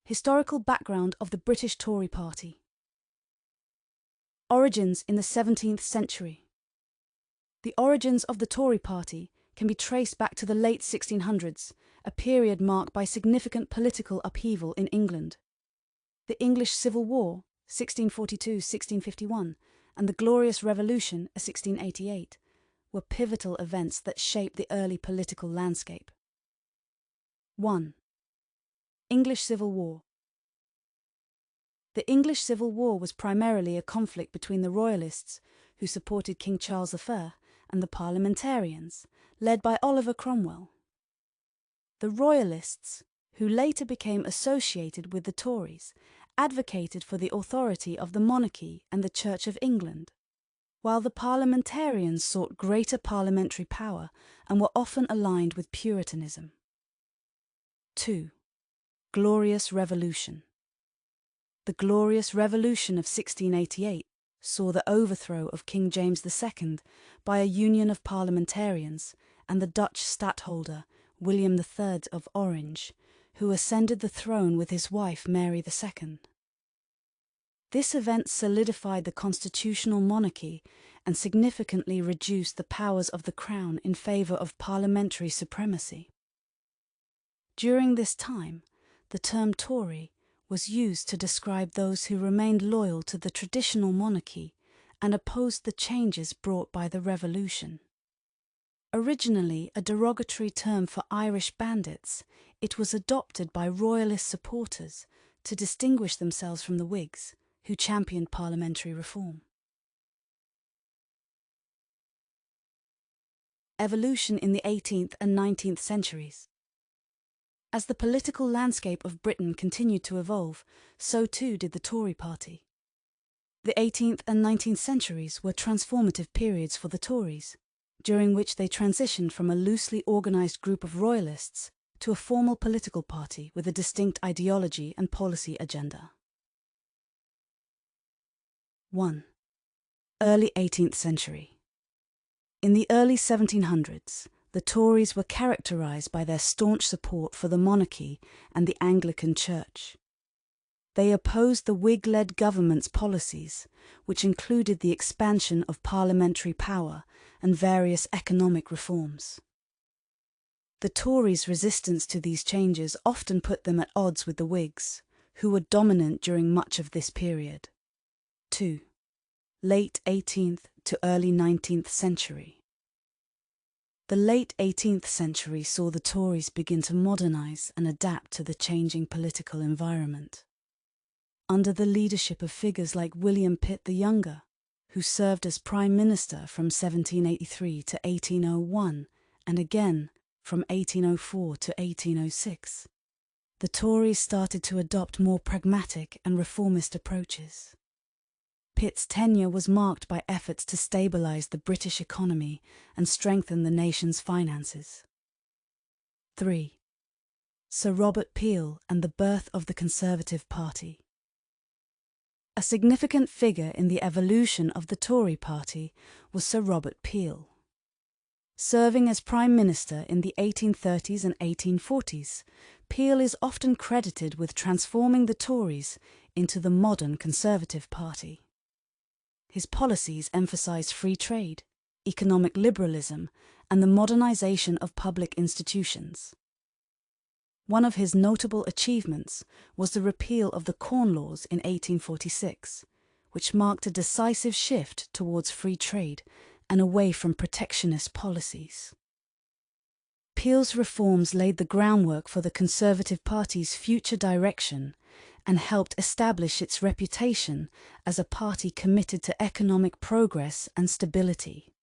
Historical background of the British Tory Party. Origins in the 17th century. The origins of the Tory Party can be traced back to the late 1600s, a period marked by significant political upheaval in England. The English Civil War, 1642-1651, and the Glorious Revolution, 1688, were pivotal events that shaped the early political landscape. 1. English Civil War. The English Civil War was primarily a conflict between the Royalists, who supported King Charles I, and the Parliamentarians, led by Oliver Cromwell. The Royalists, who later became associated with the Tories, advocated for the authority of the monarchy and the Church of England, while the Parliamentarians sought greater parliamentary power and were often aligned with Puritanism. 2. Glorious Revolution. The Glorious Revolution of 1688 saw the overthrow of King James II by a union of parliamentarians and the Dutch stadtholder William III of Orange, who ascended the throne with his wife Mary II. This event solidified the constitutional monarchy and significantly reduced the powers of the Crown in favour of parliamentary supremacy. During this time, the term Tory was used to describe those who remained loyal to the traditional monarchy and opposed the changes brought by the Revolution. Originally a derogatory term for Irish bandits, it was adopted by Royalist supporters to distinguish themselves from the Whigs, who championed parliamentary reform. Evolution in the 18th and 19th centuries. As the political landscape of Britain continued to evolve, so too did the Tory Party. The 18th and 19th centuries were transformative periods for the Tories, during which they transitioned from a loosely organised group of Royalists to a formal political party with a distinct ideology and policy agenda. 1. Early 18th century. In the early 1700s, the Tories were characterised by their staunch support for the monarchy and the Anglican Church. They opposed the Whig-led government's policies, which included the expansion of parliamentary power and various economic reforms. The Tories' resistance to these changes often put them at odds with the Whigs, who were dominant during much of this period. 2. Late 18th to early 19th century. The late 18th century saw the Tories begin to modernise and adapt to the changing political environment. Under the leadership of figures like William Pitt the Younger, who served as Prime Minister from 1783 to 1801 and again from 1804 to 1806, the Tories started to adopt more pragmatic and reformist approaches. Pitt's tenure was marked by efforts to stabilise the British economy and strengthen the nation's finances. 3. Sir Robert Peel and the birth of the Conservative Party. A significant figure in the evolution of the Tory Party was Sir Robert Peel. Serving as Prime Minister in the 1830s and 1840s, Peel is often credited with transforming the Tories into the modern Conservative Party. His policies emphasised free trade, economic liberalism, and the modernisation of public institutions. One of his notable achievements was the repeal of the Corn Laws in 1846, which marked a decisive shift towards free trade and away from protectionist policies. Peel's reforms laid the groundwork for the Conservative Party's future direction and helped establish its reputation as a party committed to economic progress and stability.